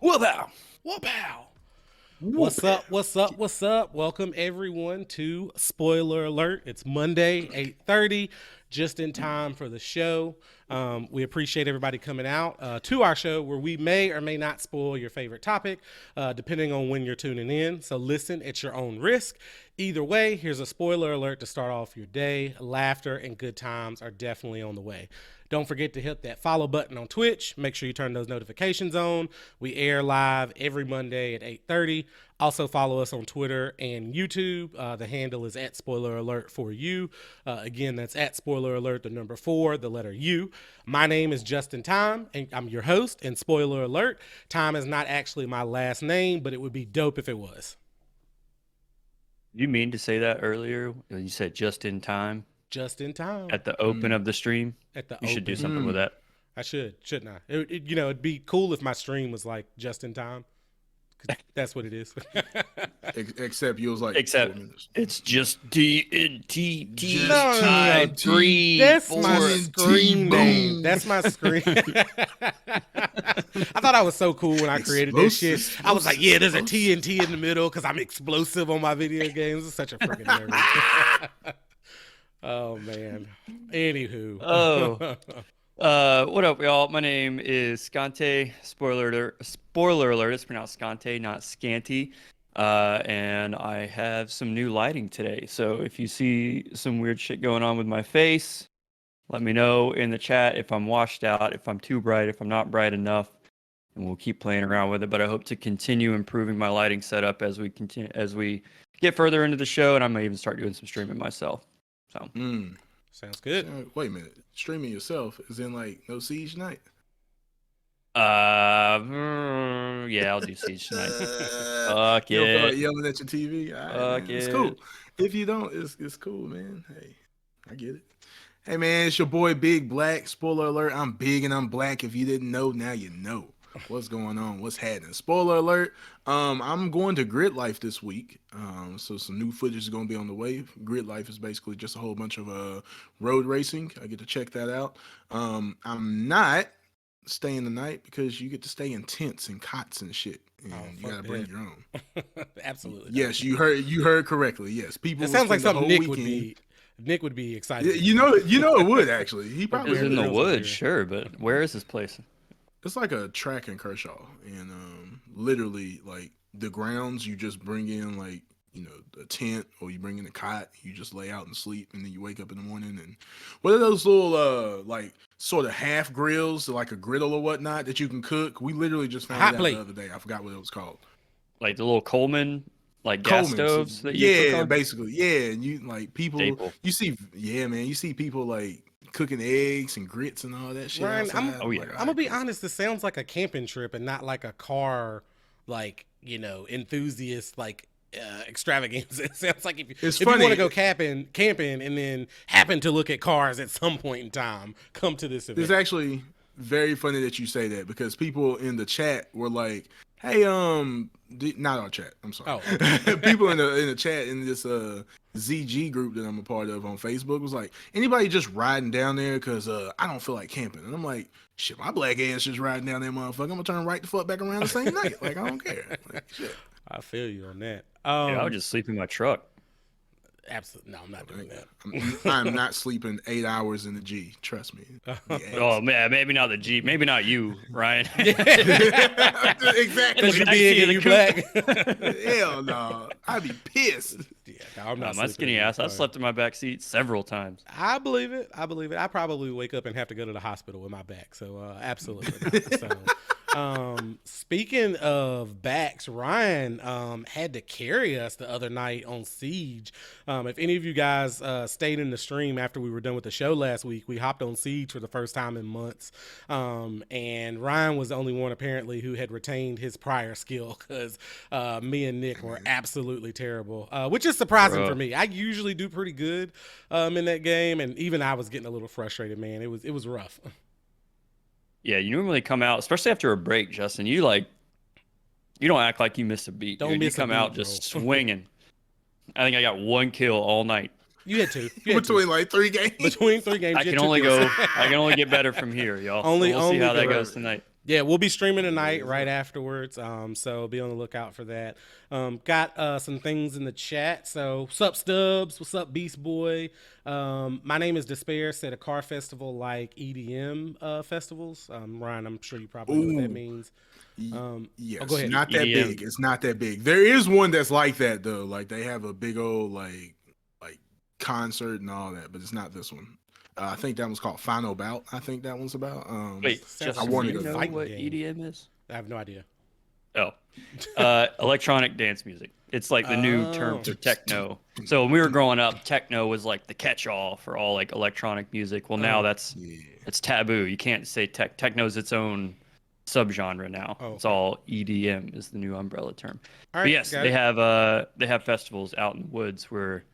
Whoop-ow. Whoop-ow. What's up? What's up? What's up? Welcome everyone to Spoiler Alert. It's Monday, 8:30, just in time for the show. We appreciate everybody coming out to our show where we may or may not spoil your favorite topic, depending on when you're tuning in. So listen at your own risk. Either way, here's a spoiler alert to start off your day. Laughter and good times are definitely on the way. Don't forget to hit that follow button on Twitch. Make sure you turn those notifications on. We air live every Monday at 8:30. Also follow us on Twitter and YouTube. The handle is at Spoiler Alert for you. Again, that's at Spoiler Alert, the number 4, the letter U. My name is Justin Time, and I'm your host. And spoiler alert, Time is not actually my last name, but it would be dope if it was. You mean to say that earlier when you said just in time Just in time. at the open of the stream? At the You should do open. something with that. I should, shouldn't I? It'd be cool if my stream was like just in time. 'Cause that's what it is. Except you was like Except 4 minutes. it's just TNT. Just No, time, TNT. 3, That's 4. my screen name. boom. That's my screen. I thought I was so cool when I created this shit. Explosive, I was like, yeah, there's a explosive. TNT in the middle because I'm explosive on my video games. It's such a freaking nerd. Oh, man. Anywho. What up, y'all? My name is Scante. Spoiler alert. Spoiler alert. It's pronounced Scante, not Scanty. And I have some new lighting today. So if you see some weird shit going on with my face, let me know in the chat if I'm washed out, if I'm too bright, if I'm not bright enough, and we'll keep playing around with it. But I hope to continue improving my lighting setup as we continue, as we get further into the show, and I may even start doing some streaming myself. So Sounds good. Wait a minute. Streaming yourself is in like no Siege night. yeah, I'll do Siege tonight. Fuck You don't feel like it. yelling at your TV. All right, Fuck man. It's it. cool. If you don't, it's cool, man. Hey, I get it. Hey man, it's your boy Big Black. Spoiler alert, I'm big and I'm black. If you didn't know, now you know. What's going on? What's happening? Spoiler alert. I'm going to Grid Life this week. So some new footage is gonna be on the way. Grid Life is basically just a whole bunch of road racing. I get to check that out. I'm not staying the night because you get to stay in tents and cots and shit. And you fuck gotta bring that. your own. Absolutely. Yes, you heard correctly. Yes, people. It will sounds like spend the something whole Nick would weekend- be. Nick would be Yeah, excited. you know it would actually. He probably It's in the Weird. woods, sure, but where is this place? It's like a track in Kershaw, and literally like the grounds. You just bring in like a tent, or you bring in a cot. You just lay out and sleep, and then you wake up in the morning. And what are those little like sort of half grills, like a griddle or whatnot that you can cook? We literally just found Hot it out plate. the other day. I forgot what it was called. Like the little Coleman, like gas Coleman's. stoves that you cook Yeah, on? basically. Yeah, and you like people. Staple. You see, yeah, man. You see people like cooking eggs and grits and all that shit. Ryan, outside. Oh, yeah. Like, I'm gonna be honest. This sounds like a camping trip and not like a car, like enthusiast extravaganza. It sounds like if It's you want funny. to go camping, and then happen to look at cars at some point in time, come to this event. It's actually very funny that you say that because people in the chat were like, "Hey, not our chat. I'm sorry. Oh. People in the chat in this ZG group that I'm a part of on Facebook was like, anybody just riding down there because I don't feel like camping." And I'm like, "Shit, my black ass just riding down there, motherfucker. I'm gonna turn right the fuck back around the same night. Like I don't care. Like, shit." I feel you on that. Yeah, I would just sleep in my truck. Absolutely, no, I'm not doing that. I'm not sleeping 8 hours in the G. Trust me. Oh man, maybe not the Jeep, maybe not you, Ryan. Exactly. Because you Backseat big of and you the black. Hell no. I'd be pissed. Yeah, no, I'm not. My sleeping skinny in ass, the I car. slept in my back seat several times. I believe it. I probably wake up and have to go to the hospital with my back. So absolutely. Not. Speaking of backs, Ryan had to carry us the other night on Siege. If any of you guys stayed in the stream after we were done with the show last week, we hopped on Siege for the first time in months. And Ryan was the only one apparently who had retained his prior skill because me and Nick were absolutely terrible, which is surprising for me. I usually do pretty good in that game, and even I was getting a little frustrated, man. It was rough. Yeah, you normally come out, especially after a break, Justin. You don't act like you missed a beat. Don't dude. miss You a come out beat, just bro. swinging. I think I got 1 kill all night. You had two. You had two. Between like 3 games. Between 3 games. I you can had two only kills. go. I can only get better from here, y'all. Only- we'll see only how that get goes better. tonight. Yeah, we'll be streaming tonight right afterwards. So be on the lookout for that. Got some things in the chat. So what's up, Stubbs? What's up, Beast Boy? My name is Despair. Said a car festival like EDM festivals. Ryan, I'm sure you probably know what that means. Yes, go ahead. not that EDM. big. It's not that big. There is one that's like that though. Like they have a big old like concert and all that, but it's not this one. I think that one's called Final Bout. I think that one's about. Wait, Sounds Justin, wanted do you to know fight what game. EDM is? I have no idea. Oh, electronic dance music. It's like the new term Oh. for techno. So when we were growing up, techno was like the catch-all for all like electronic music. Well, now that's Yeah. it's taboo. You can't say techno's its own subgenre now. Oh, It's okay. all EDM is the new umbrella term. All But right, yes, got they it. have festivals out in the woods where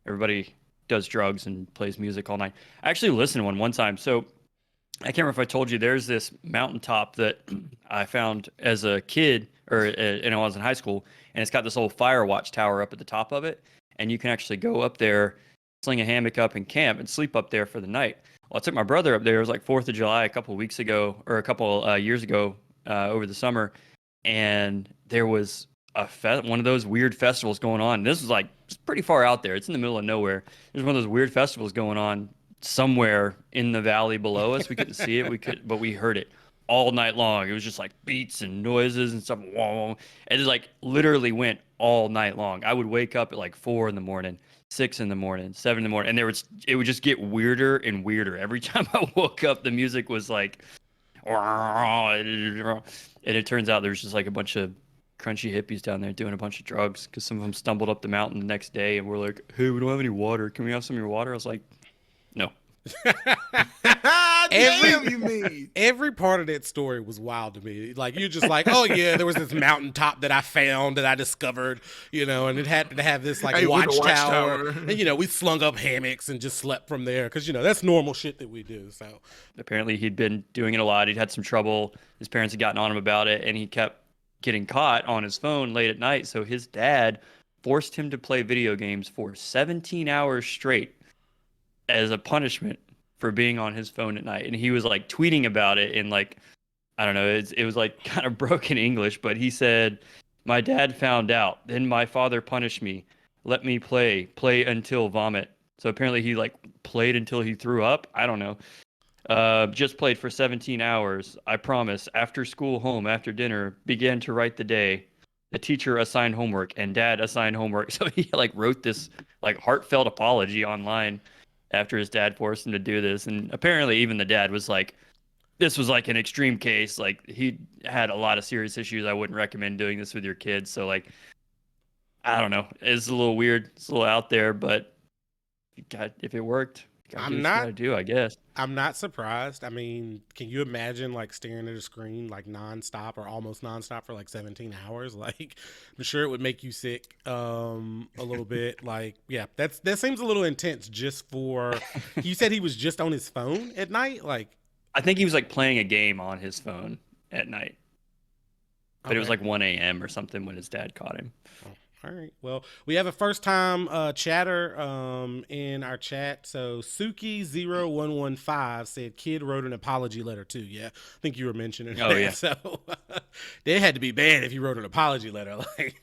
everybody does drugs and plays music all night. I actually listened to one time. So I can't remember if I told you there's this mountaintop that I found as a kid or when I was in high school, and it's got this old fire watch tower up at the top of it, and you can actually go up there, sling a hammock up and camp and sleep up there for the night. Well, I took my brother up there. It was like 4th of July a couple of weeks ago or a couple years ago over the summer, and there was one of those weird festivals going on. This was like it's pretty far out there. It's in the middle of nowhere. There's one of those weird festivals going on somewhere in the valley below us. We couldn't see it. But we heard it all night long. It was just like beats and noises and stuff. And it like literally went all night long. I would wake up at like 4 in the morning, 6 in the morning, 7 in the morning, and it would just get weirder and weirder. Every time I woke up, the music was like, and it turns out there's just like a bunch of crunchy hippies down there doing a bunch of drugs because some of them stumbled up the mountain the next day and were like, "Hey, we don't have any water. Can we have some of your water?" I was like, "No." Damn, you mean? Every part of that story was wild to me. Like you're just like, oh yeah, there was this mountaintop that I found that I discovered, and it had to have this like Hey, with the watchtower. watchtower. And we slung up hammocks and just slept from there because that's normal shit that we do. So Apparently, he'd been doing it a lot. He'd had some trouble. His parents had gotten on him about it, and he kept getting caught on his phone late at night. So his dad forced him to play video games for 17 hours straight as a punishment for being on his phone at night. And he was like tweeting about it in like, I don't know, it was like kind of broken English, but he said, "My dad found out, then my father punished me, let me play until vomit." So apparently he like played until he threw up. I don't know. Just played for 17 hours. I promise. After school, home, after dinner, began to write the day. The teacher assigned homework and dad assigned homework. So he like wrote this like heartfelt apology online after his dad forced him to do this. And apparently even the dad was like, this was like an extreme case. Like he had a lot of serious issues. I wouldn't recommend doing this with your kids. So like, I don't know. It's a little weird. It's a little out there, but if it worked, you gotta do what you gotta do, I guess. I'm not surprised. I mean, can you imagine like staring at a screen like nonstop or almost nonstop for like 17 hours? Like, I'm sure it would make you sick a little bit. Like, yeah, that seems a little intense. Just for you said he was just on his phone at night. Like, I think he was like playing a game on his phone at night, but it was okay. like 1 a.m. or something when his dad caught him. All right. Well, we have a first time chatter in our chat. So Suki0115 said kid wrote an apology letter too. Yeah, I think you were mentioning Oh, that. yeah. So they had to be bad if he wrote an apology letter. Like,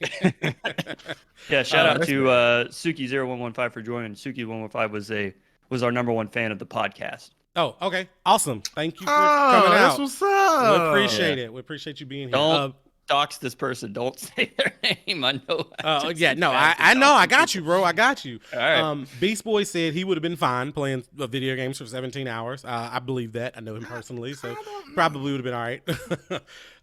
Yeah, shout out that's to Suki0115 for joining. Suki115 was our #1 fan of the podcast. oh, okay. Awesome. Thank you for Oh, coming that's out. what's We up. appreciate it. We appreciate you being here. Don't dox this person. Don't say their name. I know. Yeah, no, I know. I got you, bro. I got you. All right. Beast Boy said he would have been fine playing video games for 17 hours. I believe that. I know him personally, so probably would have been all right.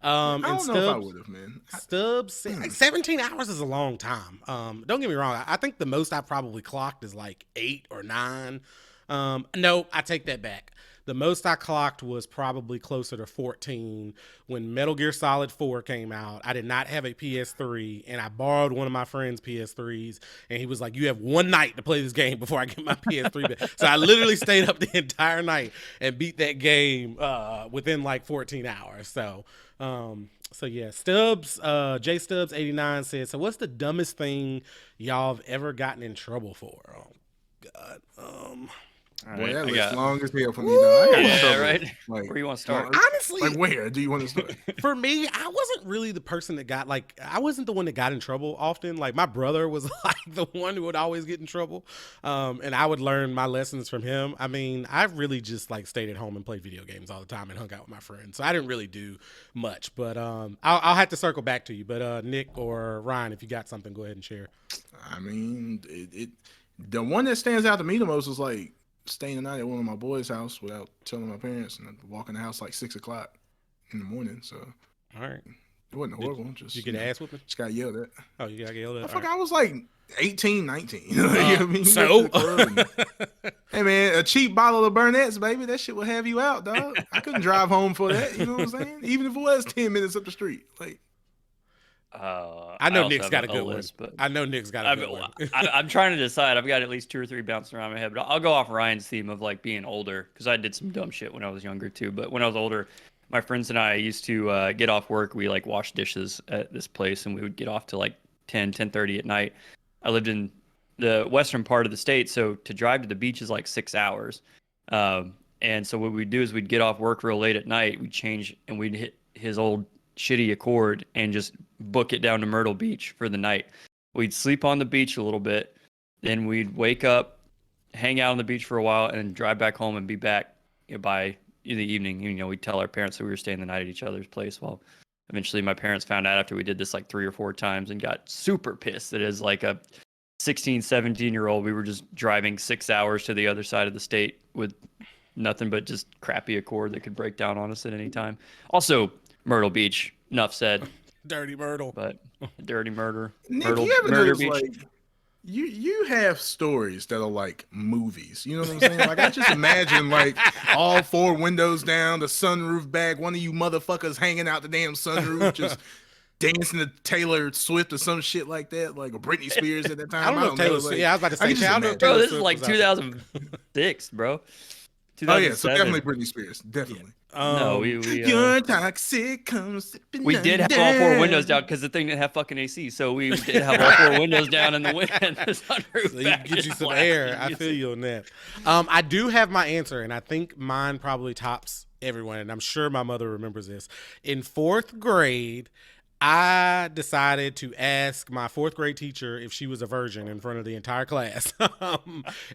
I And don't know if I Stubbs, would have, man. Stubbs said 17 hours is a long time. Don't get me wrong. I think the most I've probably clocked is like 8 or 9. No, I take that back. The most I clocked was probably closer to 14 when Metal Gear Solid 4 came out. I did not have a PS3, and I borrowed one of my friend's PS3s, and he was like, "You have one night to play this game before I get my PS3 back." So I literally stayed up the entire night and beat that game within like 14 hours. So yeah, Stubbs, J Stubbs 89 said, "So what's the dumbest thing y'all have ever gotten in trouble for?" Oh God. All Boy, right, that I list got. long as hell for me, though. I got Yeah, trouble. right. Like, Where you want to start? Honestly, like where do you want to start? for me, I wasn't really the person that got like I wasn't the one that got in trouble often. Like my brother was like the one who would always get in trouble, and I would learn my lessons from him. I mean, I really just like stayed at home and played video games all the time and hung out with my friends, so I didn't really do much. But I'll have to circle back to you. But Nick or Ryan, if you got something, go ahead and share. I mean, the one that stands out to me the most was like staying the night at one of my boys' house without telling my parents, and I'd walk in the house like 6 o'clock in the morning. So All right, it wasn't horrible. Just you get an ass whooping? just got yelled at. Oh, you got yelled at. I All fuck, right. I was like 18, 19. You know what I mean? So, Hey man, a cheap bottle of Burnett's, baby, that shit will have you out, dog. I couldn't drive home for that. You know what I'm saying? Even if it was 10 minutes up the street, like. I know also Nick's have got a good list, one. but I know Nick's got a good one. I'm trying to decide. I've got at least 2 or 3 bouncing around my head, but I'll go off Ryan's theme of like being older because I did some dumb shit when I was younger too. But when I was older, my friends and I used to get off work. We like wash dishes at this place, and we would get off to like 10:30 at night. I lived in the western part of the state, so to drive to the beach is like 6 hours. And so what we'd do is we'd get off work real late at night. We'd change and we'd hit his old shitty Accord and just book it down to Myrtle Beach for the night. We'd sleep on the beach a little bit, then we'd wake up, hang out on the beach for a while, and drive back home and be back by the evening. You know, we'd tell our parents that we were staying the night at each other's place. Well, eventually my parents found out after we did this like 3 or 4 times and got super pissed that as like a 16, 17-year-old, we were just driving 6 hours to the other side of the state with nothing but just crappy Accord that could break down on us at any time. Also, Myrtle Beach, enough said, Dirty Myrtle. but dirty murder. Nick, Myrtle, you ever Murder notice Beach. like you have stories that are like movies. You know what I'm saying? Like I just imagine like all 4 windows down, the sunroof back, one of you motherfuckers hanging out the damn sunroof, just dancing to Taylor Swift or some shit like that, like a Britney Spears at that time. I don't know if Taylor Swift. Yeah, I was about to say. can just I don't know if imagine. Bro, Taylor this is Swift like was out there. 2006, bro. Oh yeah, so 2007. definitely Britney Spears, definitely. No, we You're toxic, come sipping we did have all 4 windows down because the thing didn't have fucking AC, so we did have all 4 windows down in the wind. The sunroof So you back can get you just some blasting air. I music. feel you on that. I do have my answer, and I think mine probably tops everyone, and I'm sure my mother remembers this. In 4th grade, I decided to ask my 4th grade teacher if she was a virgin in front of the entire class.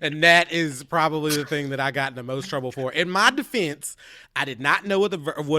And that is probably the thing that I got in the most trouble for. In my defense, I did not know what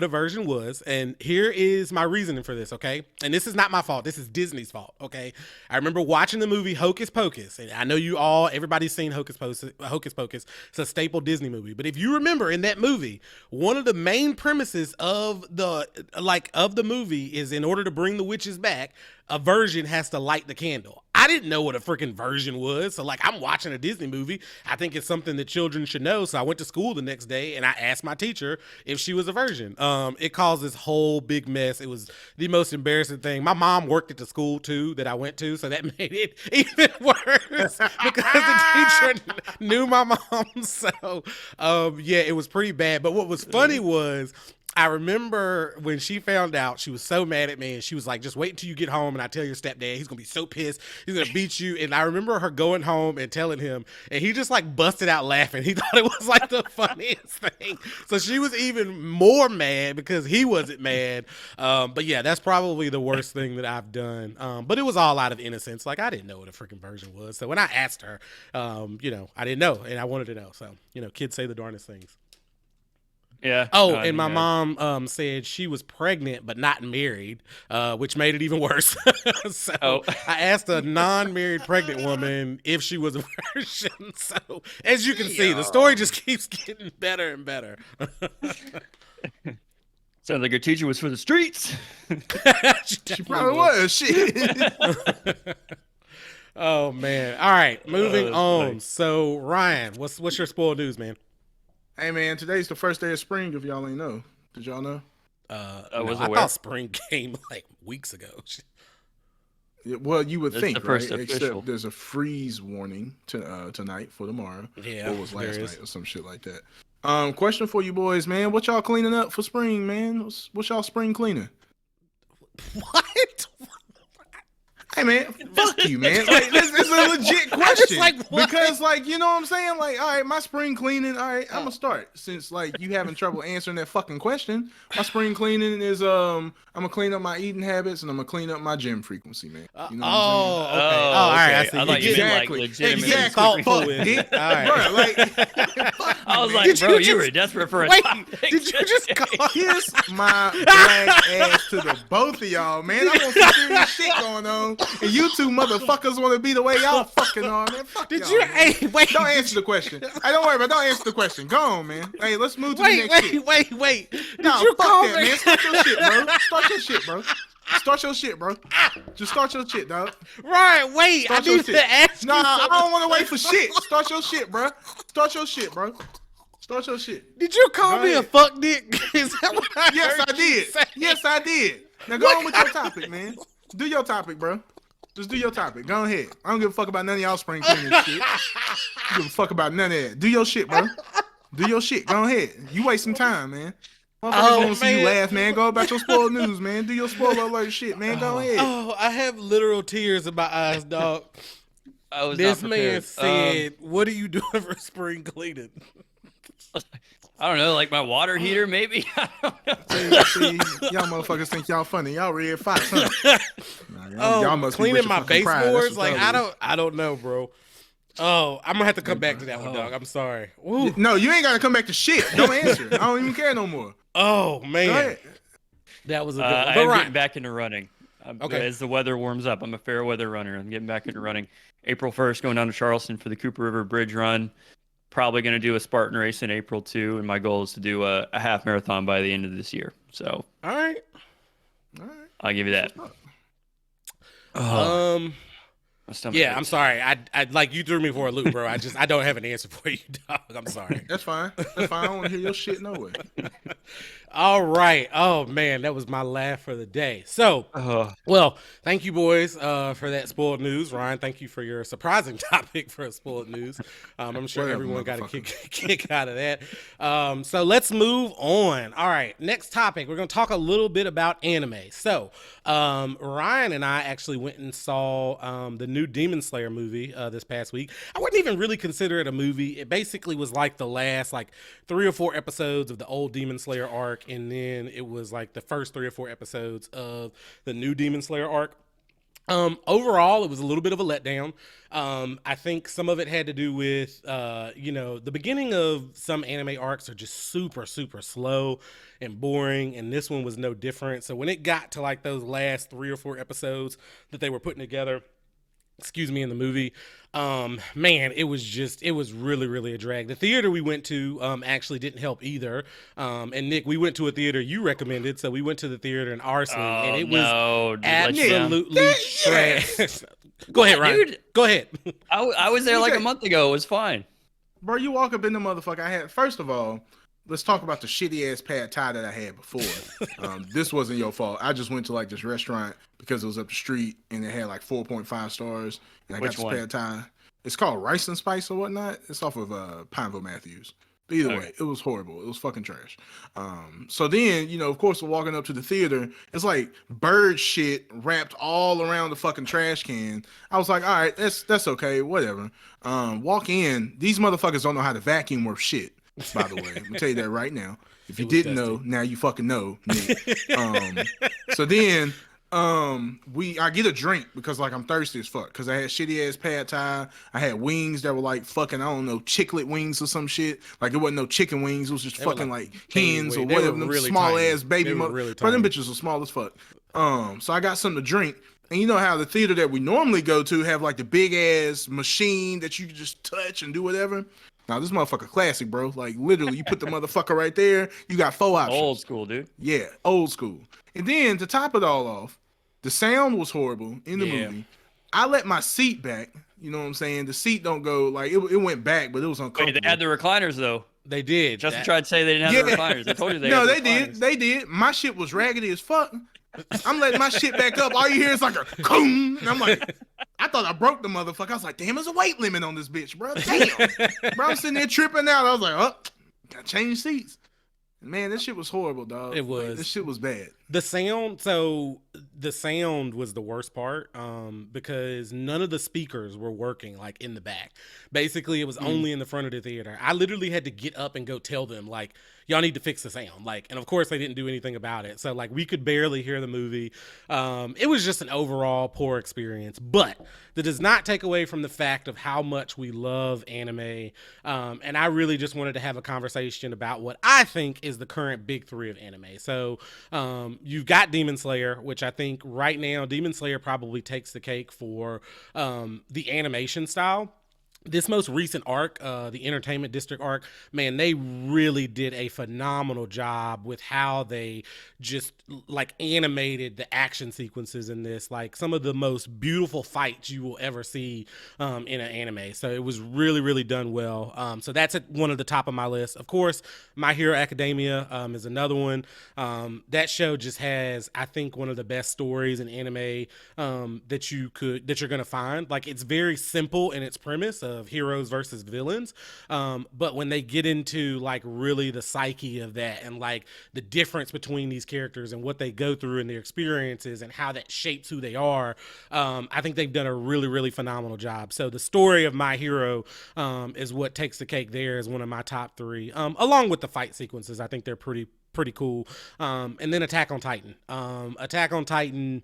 a virgin was. And here is my reasoning for this, okay? And this is not my fault. This is Disney's fault, okay? I remember watching the movie Hocus Pocus. And I know everybody's seen Hocus Pocus. It's a staple Disney movie. But if you remember in that movie, one of the main premises of the movie is in order to bring the witches back, a virgin has to light the candle. I didn't know what a freaking virgin was. So like I'm watching a Disney movie. I think it's something that children should know. So I went to school the next day and I asked my teacher if she was a virgin. It caused this whole big mess. It was the most embarrassing thing. My mom worked at the school too that I went to, so that made it even worse because the teacher knew my mom. So yeah, it was pretty bad. But what was funny was I remember when she found out, she was so mad at me, and she was like, just wait until you get home and I tell your stepdad. He's going to be so pissed. He's going to beat you. And I remember her going home and telling him, and he just like busted out laughing. He thought it was like the funniest thing. So she was even more mad because he wasn't mad. But yeah, that's probably the worst thing that I've done. But it was all out of innocence. Like I didn't know what a freaking virgin was. So when I asked her, I didn't know, and I wanted to know. So, kids say the darndest things. Yeah. Oh, no, and my yeah. mom said she was pregnant but not married, which made it even worse. So Oh. I asked a non-married pregnant woman if she was a virgin. So as you can see, the story just keeps getting better and better. Sounds like your teacher was for the streets. She probably was. Shit. Oh man! All right, moving that's on. funny. So Ryan, what's your spoiled news, man? Hey man, today's the first day of spring. If y'all ain't know, did y'all know? I was I aware. thought spring came like weeks ago. Yeah, well, you would It's think, the first right? official. Except there's a freeze warning tonight for tomorrow. Yeah, or was last there is. night or some shit like that. Question for you boys, man. What y'all cleaning up for spring, man? What's y'all spring cleaning? What? Hey man, fuck you, man. Like this is a legit question. like, what? Because like, you know what I'm saying? Like, all right, my spring cleaning, all right, I'm gonna start. Since like you having trouble answering that fucking question. My spring cleaning is I'm gonna clean up my eating habits and I'm gonna clean up my gym frequency, man. You know what I'm saying? Okay. Oh, all right. I okay. see. I thought you meant like Exactly. legitimate. Exactly. thoughtful Fuck, with dick. it. All right. Bro, like, I was like, Did bro, you you just- were desperate for a Wait, topic. did you just call? kiss my black ass to the both of y'all, man. I want some serious shit going on, and you two motherfuckers want to be the way y'all fucking are, man. Fuck Did y'all, you? man. Hey, wait. Don't answer the question. Hey, don't worry about. Don't answer the question. Go on, man. Hey, let's move to the Wait, next shit. wait. Did No, you fuck call that, me? man. Start your shit, bro. Start your shit, bro. Start your shit, bro. Just start your shit, dog. Right. Wait. Start I your need shit. to ask you Nah, I something. don't want to wait for shit. Start your shit, bro. Start your shit, bro. Start your shit. Did you call Go me a ahead. fuck dick? Is that what I Yes, heard I you did. say? Yes, I did. Now go on with your topic, man. Do your topic, bro. Just do your topic. Go ahead. I don't give a fuck about none of y'all spring cleaning shit. I don't give a fuck about none of that. Do your shit, bro. Do your shit. Go ahead. You wasting time, man. Motherfuckers Oh, want to see you man. laugh, man. Go about your spoiled news, man. Do your spoiler alert shit, man. Go ahead. Oh, I have literal tears in my eyes, dog. I was This not man prepared. said, "What are you doing for spring cleaning?" I don't know, like my water heater, maybe. I don't know. See, y'all motherfuckers think y'all funny. Y'all Red Fox, huh? Nah, y'all must be with cleaning your my fucking pride. That's baseboards. what Like y'all I don't know, bro. Oh, I'm gonna have to come back to that one, dog. I'm sorry. Woo. do. No, you ain't gotta come back to shit. Don't answer. I don't even care no more. Oh Go man, ahead. that was a good one. I But am right. getting back into running. Okay. As the weather warms up, I'm a fair weather runner. I'm getting back into running. April 1st, going down to Charleston for the Cooper River Bridge Run. Probably going to do a Spartan race in April too, and my goal is to do a half marathon by the end of this year. So All right. All right. I'll give you that. My stomach Yeah, I'm hurts. sorry. I like you threw me for a loop, bro. I don't have an answer for you, dog. I'm sorry. That's fine. That's fine. I don't want to hear your shit no way. All right. Oh man, that was my laugh for the day. So, Ugh. well, thank you boys for that spoiled news. Ryan, thank you for your surprising topic for spoiled news. I'm sure Whatever, everyone got a motherfucker. kick out of that. So let's move on. All right, next topic. We're going to talk a little bit about anime. So Ryan and I actually went and saw the new Demon Slayer movie this past week. I wouldn't even really consider it a movie. It basically was like the last 3 or 4 episodes of the old Demon Slayer arc, and then it was like the first 3 or 4 episodes of the new Demon Slayer arc. Overall, it was a little bit of a letdown. I think some of it had to do with, the beginning of some anime arcs are just super, super slow and boring, and this one was no different. So when it got to like those last 3 or 4 episodes that they were putting together, in the movie, man, it was really, really a drag. The theater we went to actually didn't help either. And Nick, we went to a theater you recommended, so we went to the theater in Arsenal, and it was no, dude, let you down. absolutely trash. Go ahead, Ryan. Dude. Go ahead. I was there like a Okay. month ago. It was fine. Bro, you walk up in the motherfucker. First of all, let's talk about the shitty ass pad thai that I had before. This wasn't your fault. I just went to like this restaurant because it was up the street and it had like 4.5 stars. And I Which got this one? pad thai. It's called Rice and Spice or whatnot. It's off of Pineville Matthews. But either Okay. way, it was horrible. It was fucking trash. So then, of course, we're walking up to the theater. It's like bird shit wrapped all around the fucking trash can. I was like, all right, that's okay, whatever. Walk in. These motherfuckers don't know how to vacuum worth shit. By the way, I'm gonna tell you that right now. If you was didn't dusty. know, now you fucking know, Nick. So then I get a drink because like I'm thirsty as fuck because I had shitty ass pad thai. I had wings that were like fucking, I don't know, chiclet wings or some shit. Like it wasn't no chicken wings, it was just They were fucking like like baby hens or wings. They were whatever. Them really small tiny. ass baby They were mother. really Bro, them tiny. bitches were small as fuck. So I got something to drink. And you know how the theater that we normally go to have like the big ass machine that you can just touch and do whatever. Now this motherfucker classic, bro. Like literally, you put the motherfucker right there. You got 4 options. Old school, dude. Yeah, old school. And then to top it all off, the sound was horrible in the Yeah. movie. I let my seat back. You know what I'm saying? The seat don't go like it went back, but it was Wait, uncomfortable. they had the recliners though. They did. Justin That- tried to say they didn't have the Yeah. recliners. I told you they No, had the they did. recliners. They did. My shit was raggedy as fuck. I'm letting my shit back up. All you hear is like a coom. And I'm like, I thought I broke the motherfucker. I was like, damn, there's a weight limit on this bitch, bro. Damn. Bro, I'm sitting there tripping out. I was like, oh, gotta change seats. Man, this shit was horrible, dog. It Like, was. this shit was bad. The sound, so the sound was the worst part, because none of the speakers were working like in the back. Basically, it was only in the front of the theater. I literally had to get up and go tell them, like, y'all need to fix the sound. Like, and of course they didn't do anything about it. So like we could barely hear the movie. It was just an overall poor experience, but that does not take away from the fact of how much we love anime. And I really just wanted to have a conversation about what I think is the current big three of anime. So you've got Demon Slayer, which I think right now Demon Slayer probably takes the cake for the animation style. This most recent arc, the Entertainment District arc, man, they really did a phenomenal job with how they just like animated the action sequences in this. Like some of the most beautiful fights you will ever see in an anime. So it was really, really done well. So that's at one of the top of my list. Of course, My Hero Academia is another one. That show just has, I think, one of the best stories in anime that you're gonna find. Like it's very simple in its premise of heroes versus villains, but when they get into like really the psyche of that and like the difference between these characters and what they go through and their experiences and how that shapes who they are, I think they've done a really, really phenomenal job. So the story of My Hero is what takes the cake there as one of my top three, along with the fight sequences. I think they're pretty cool. And then Attack on Titan. Attack on Titan,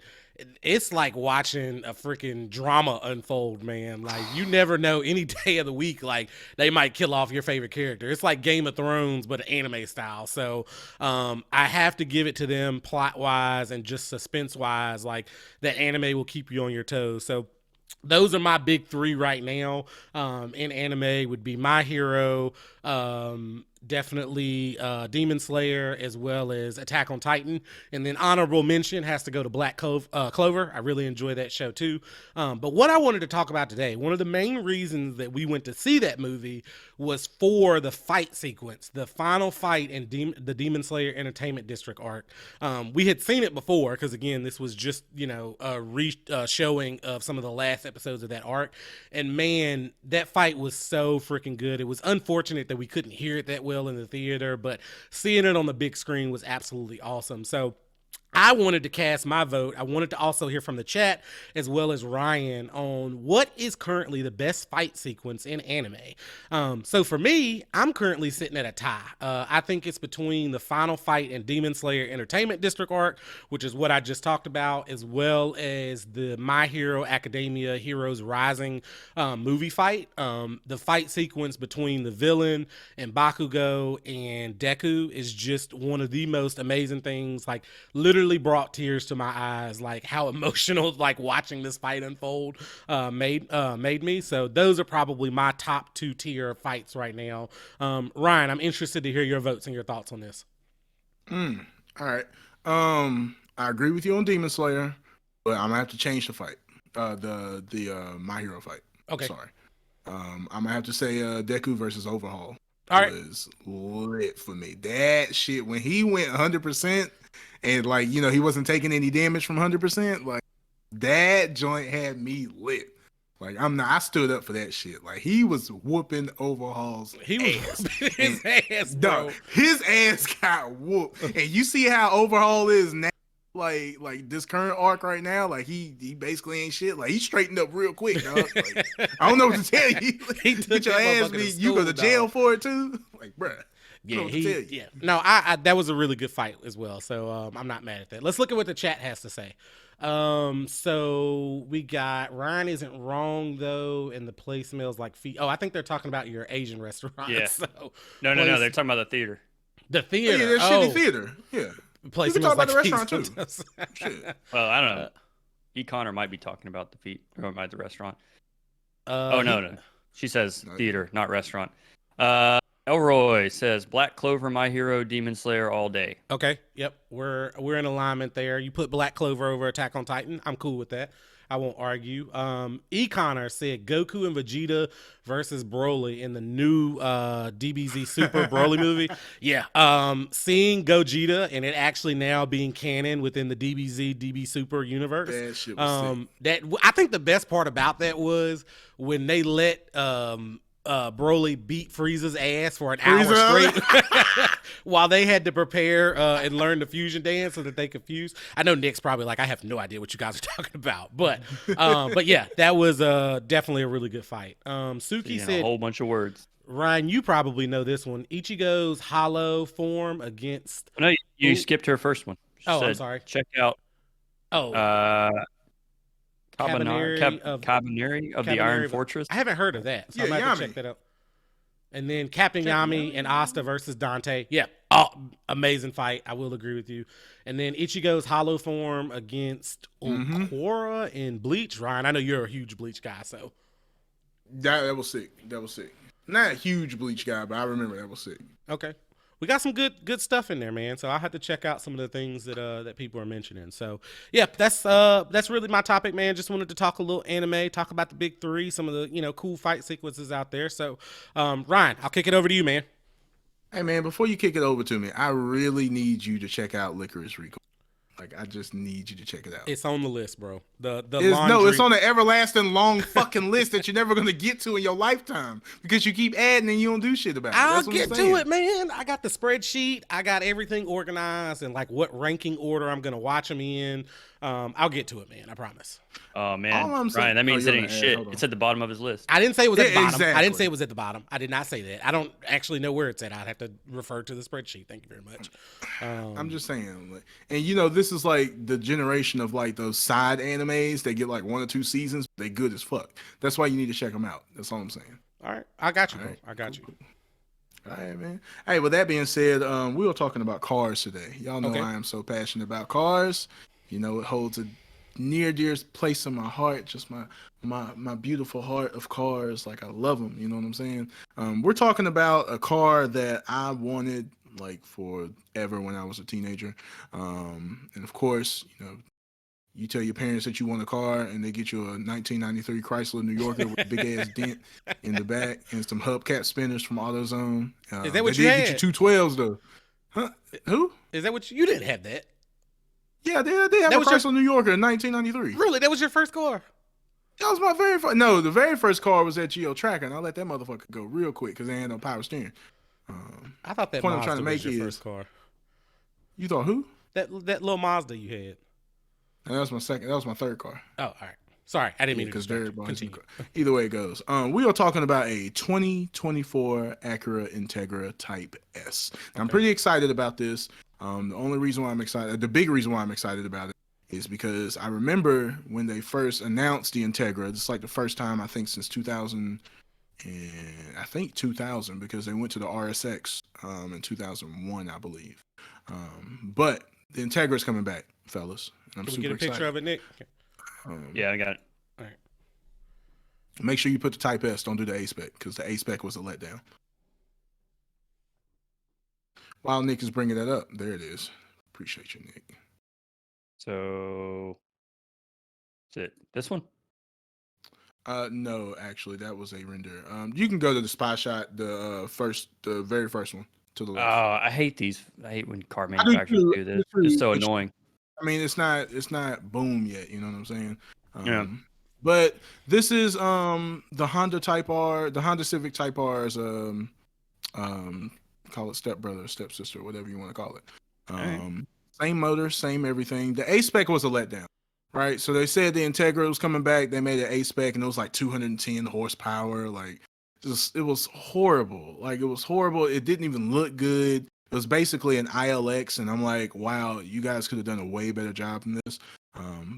it's like watching a freaking drama unfold, man. Like you never know, any day of the week, like they might kill off your favorite character. It's like Game of Thrones, but anime style. So I have to give it to them plot wise and just suspense wise. Like that anime will keep you on your toes. So those are my big three right now in anime. Would be My Hero, definitely Demon Slayer, as well as Attack on Titan. And then honorable mention has to go to Black Clover. I really enjoy that show too. But what I wanted to talk about today, one of the main reasons that we went to see that movie was for the fight sequence, the final fight in the Demon Slayer Entertainment District arc. We had seen it before because, again, this was just, a showing of some of the last episodes of that arc. And man, that fight was so freaking good. It was unfortunate that we couldn't hear it that well in the theater, but seeing it on the big screen was absolutely awesome. So I wanted to cast my vote. I wanted to also hear from the chat as well as Ryan on what is currently the best fight sequence in anime. So for me, I'm currently sitting at a tie. I think it's between the final fight in Demon Slayer Entertainment District arc, which is what I just talked about, as well as the My Hero Academia Heroes Rising movie fight. The fight sequence between the villain and Bakugo and Deku is just one of the most amazing things. Like literally brought tears to my eyes, like how emotional like watching this fight unfold made me. So those are probably my top 2 tier fights right now. Ryan, I'm interested to hear your votes and your thoughts on this. All right. I agree with you on Demon Slayer, but I'm gonna have to change the fight. The My Hero fight. Okay. Sorry. I'm gonna have to say Deku versus Overhaul. All right. Was lit for me. That shit when he went 100%. And like, he wasn't taking any damage from 100%. Like that joint had me lit. Like I stood up for that shit. Like he was whooping Overhaul's ass. His ass, bro. His ass got whooped. And you see how Overhaul is now. Like this current arc right now, like he basically ain't shit. Like he straightened up real quick, dog. Like, I don't know what to tell you. He took your ass beat. You go to jail for it too. Like, bruh. Yeah, No, I that was a really good fight as well. So I'm not mad at that. Let's look at what the chat has to say. So we got Ryan isn't wrong though, and the place smells like feet. Oh, I think they're talking about your Asian restaurant. Yeah. So No, they're talking about the theater. The theater. Yeah, shitty theater. Yeah. Place you can talk about like the restaurant too. Shit. Well, I don't know. Connor might be talking about the feet or might the restaurant. No. She says theater, not restaurant. Elroy says Black Clover, My Hero, Demon Slayer all day. Okay. Yep. We're in alignment there. You put Black Clover over Attack on Titan. I'm cool with that. I won't argue. Connor said Goku and Vegeta versus Broly in the new DBZ Super Broly movie. Yeah. Seeing Gogeta and it actually now being canon within the DBZ DB Super universe. That shit was sick. I think the best part about that was when they let Broly beat Frieza's ass for an Frieza. hour straight while they had to prepare and learn the fusion dance so that they could fuse. I know Nick's probably like, I have no idea what you guys are talking about, but yeah, that was definitely a really good fight. Suki A said, whole bunch of words. Ryan, you probably know this one. Ichigo's hollow form against. No, you Ooh. skipped her first one. She Oh, I'm said, sorry. Check out Oh, Cabaneri Cabaneri of, of- of the Cabaneri Iron of- Fortress. I haven't heard of that, so Yeah, I might have to Yami. check that out. And then Captain Yami and Asta versus Dante. Yeah, amazing fight. I will agree with you. And then Ichigo's hollow form against Okora in Bleach. Ryan, I know you're a huge Bleach guy, so That was sick. Not a huge Bleach guy, but I remember that was sick. okay. We got some good stuff in there, man. So I'll have to check out some of the things that people are mentioning. So yeah, that's really my topic, man. Just wanted to talk a little anime, talk about the big three, some of the cool fight sequences out there. So Ryan, I'll kick it over to you, man. Hey man, before you kick it over to me, I really need you to check out Licorice Recoil. Like, I just need you to check it out. It's on the list, bro. The No, it's on the everlasting long fucking list that you're never gonna get to in your lifetime because you keep adding and you don't do shit about it. I'll That's what I'm get to saying. it, man. I got the spreadsheet. I got everything organized and like what ranking order I'm gonna watch them in. I'll get to it, man. I promise. Oh man, All I'm saying- Ryan, that means Oh, it you're ain't an shit. hold on. It's at the bottom of his list. I didn't say it was at the Yeah, bottom. I didn't exactly. say it was at the bottom. I did not say that. I don't actually know where it's at. I'd have to refer to the spreadsheet. Thank you very much. I'm just saying, like, and this is like the generation of like those side animes. They get like 1 or 2 seasons. They good as fuck. That's why you need to check them out. That's all I'm saying. All right, I got you, bro. All right, I got you. All right, man. Hey, with that being said, we were talking about cars today. Y'all know Okay. I am so passionate about cars. It holds a near dear place in my heart. Just my beautiful heart of cars. Like, I love them. You know what I'm saying? We're talking about a car that I wanted like forever when I was a teenager. And of course, you tell your parents that you want a car and they get you a 1993 Chrysler New Yorker with a big ass dent in the back and some hubcap spinners from AutoZone. Is that what they you did had? get you 212s though. Huh? Who? Is that what you didn't have that? Yeah, they have That a was your- Chrysler New Yorker in 1993. Really? That was your first car? That was my very first. No, the very first car was that Geo Tracker, and I let that motherfucker go real quick because they had no power steering. I thought that Point I'm Mazda trying to was make your is- first car. You thought who? That little Mazda you had. And that was my second. That was my third car. Oh, all right. Sorry, I didn't mean to Because distract Derek you. bought his new Continue. car. Either way it goes. We are talking about a 2024 Acura Integra Type S. Now, I'm pretty excited about this. The only reason why I'm excited, the big reason why I'm excited about it, is because I remember when they first announced the Integra. It's like the first time I think since 2000, and I think 2000 because they went to the RSX in 2001, I believe. But the Integra is coming back, fellas. And I'm Can we super get a picture excited. of it, Nick? Yeah, I got it. All right. Make sure you put the Type S. Don't do the A spec because the A spec was a letdown. While Nick is bringing that up, there it is. Appreciate you, Nick. So, is it this one? No, actually, that was a render. You can go to the spy shot, the very first one to the Oh, left. I hate these. I hate when car do manufacturers too. do this. Me too. It's so It's- annoying. I mean, it's not boom yet. You know what I'm saying? Yeah. But this is the Honda Type R, the Honda Civic Type R's call it stepbrother, stepsister, whatever you want to call it. Alright. Same motor, same everything. The A spec was a letdown, right? So they said the Integra was coming back. They made an A spec, and it was like 210 horsepower. Like, it was horrible. Like, it was horrible. It didn't even look good. It was basically an ILX, and I'm like, wow, you guys could have done a way better job than this.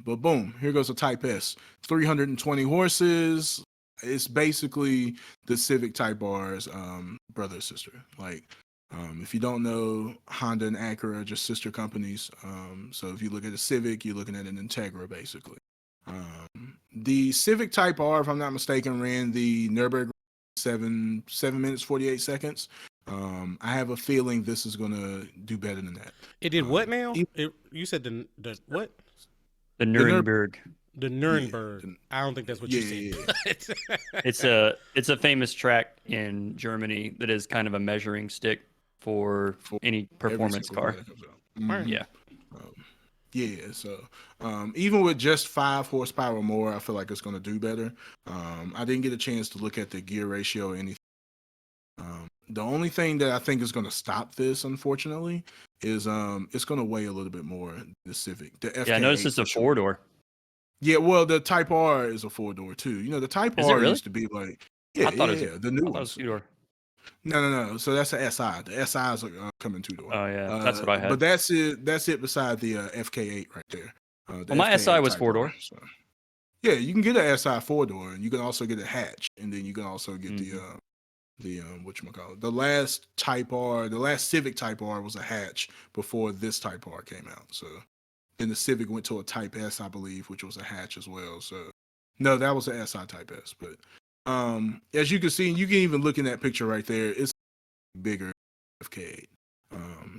But boom, here goes a Type S, 320 horses. It's basically the Civic Type R's brother sister. Like, if you don't know, Honda and Acura are just sister companies. So if you look at a Civic, you're looking at an Integra, basically. The Civic Type R, if I'm not mistaken, ran the Nürburgring 7 minutes 48 seconds. I have a feeling this is gonna do better than that. It did what now? you- You said the what? The Nuremberg. The Nuremberg. the- I don't think that's what Yeah, you said. It's a famous track in Germany that is kind of a measuring stick for any Every performance single car. that comes out. Alright. Yeah. Yeah, so even with just 5 horsepower more, I feel like it's going to do better. I didn't get a chance to look at the gear ratio or anything. The only thing that I think is going to stop this, unfortunately, is it's going to weigh a little bit more. The Civic, the FK8. Yeah, I noticed it's a for sure. 4-door. Yeah, well, the Type R is a 4-door too. The Type Is it R really? used to be like, yeah, I thought it was the new I thought it was ones. 2-door. No. So that's the SI. The SIs are coming 2-door. Oh yeah, that's what I had. But that's it. That's it. Beside the FK8 right there. The Well, my SI FK8 was Type 4-door. R, so. Yeah, you can get an SI 4-door, and you can also get a hatch, and then you can also get the whatchamacallit. The last Type R, the last Civic Type R was a hatch before this Type R came out. So then the Civic went to a Type S, I believe, which was a hatch as well. So no, that was an SI Type S. But as you can see, you can even look in that picture right there. It's bigger FK8.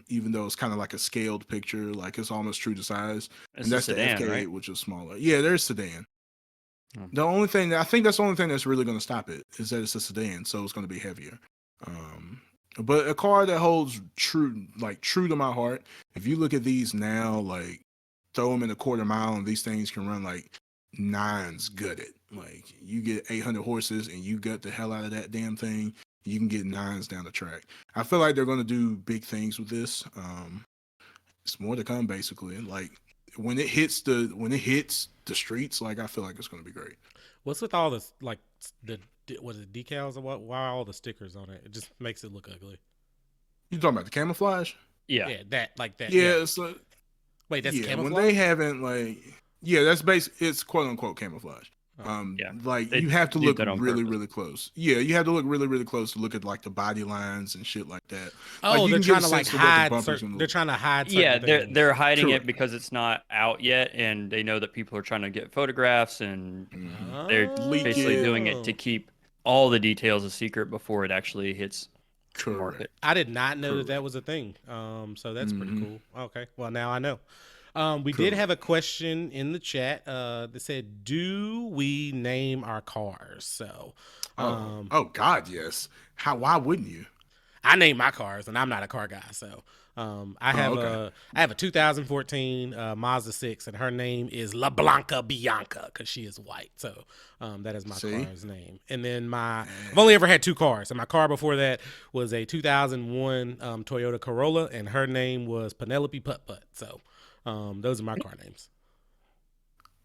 Even though it's kind of like a scaled picture, like it's almost true to size. It's And a that's sedan, the FK8, right? which is smaller. Yeah, there's sedan. Hmm. The only thing I think that's the only thing that's really going to stop it is that it's a sedan, so it's going to be heavier. But a car that holds true to my heart. If you look at these now, like throw them in a quarter mile, and these things can run like 9s gutted. Like you get 800 horses, and you gut the hell out of that damn thing. You can get 9s down the track. I feel like they're going to do big things with this. It's more to come, basically. Like when it hits the streets, like I feel like it's going to be great. What's with all this, like was it decals or what? Why are all the stickers on it? It just makes it look ugly. You talking about the camouflage? Yeah. Yeah, that. Yeah, it's like, Wait, that's camouflage. when they haven't that's it's quote unquote camouflage. Yeah. Like They you have to did look that on really, purpose. really close. Yeah, you have to look really, really close to look at like the body lines and shit like that. Like, Oh, you they're can get trying a to like sense of what the hide. bumpers gonna They're look. trying to hide. Certain Yeah, things. they're hiding Correct. it because it's not out yet, and they know that people are trying to get photographs, and they're basically doing it to keep all the details a secret before it actually hits the market. I did not know that was a thing. So that's pretty Mm-hmm. cool. Okay, well now I know. We did have a question in the chat that said, "Do we name our cars?" So, Oh God, yes. Why wouldn't you? I name my cars, and I'm not a car guy. So, I have okay. I have a 2014 Mazda 6, and her name is La Blanca Bianca because she is white. So, that is my See? car's name. And then I've only ever had 2 cars, and my car before that was a 2001 Toyota Corolla, and her name was Penelope Putt Putt. So, those are my car names.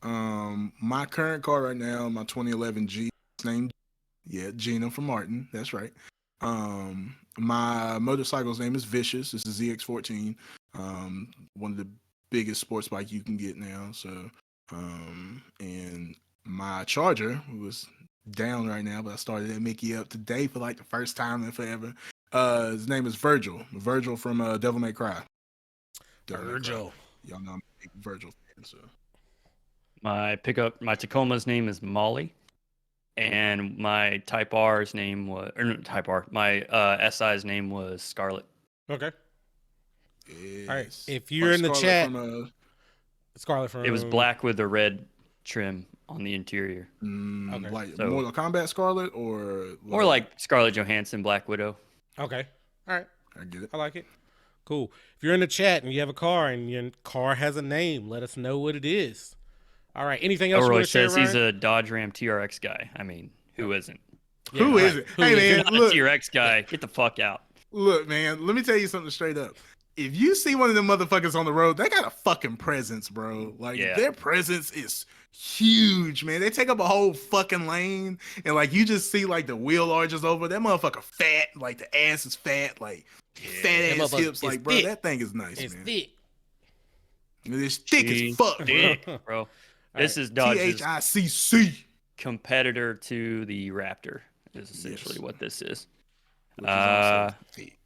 My current car right now, my 2011 G, named Gina from Martin. That's right. My motorcycle's name is Vicious. It's a ZX14. One of the biggest sports bike you can get now. So, and my Charger was down right now, but I started at Mickey up today for like the first time in forever. His name is Virgil. Virgil from Devil May Cry. Devil May Cry. Virgil. Y'all know I'm a big Virgil fan. So. My Tacoma's name is Molly, and my Type R's name was, or not Type R, my SI's name was Scarlet. Okay. Yes. All right. If you're in the Scarlet chat, from, Scarlet from It was black with the red trim on the interior, Okay. like So- Mortal Kombat Scarlet or or like Scarlett Johansson, Black Widow. Okay. All right. I get it. I like it. Cool. If you're in the chat and you have a car and your car has a name, let us know what it is. All right. Anything else you Elroy want to share, says he's Ryan? a Dodge Ram TRX guy. I mean, who isn't? Yeah, Who right. is it? Who Hey is If you're man, not look, a TRX guy, get the fuck out. look, man. Let me tell you something straight up. If you see one of them motherfuckers on the road, they got a fucking presence, bro. Like Yeah. their presence is huge, man. They take up a whole fucking lane, and like you just see like the wheel arches over. That motherfucker fat, like the ass is fat, like fat That ass motherfucker hips. is Like, bro, thick. that thing is nice, It's man. thick. It's thick She as fuck, bro. Dick, bro. This is Dodge's THICC. competitor to the Raptor. Is essentially Yes. what this is. Which is also thick.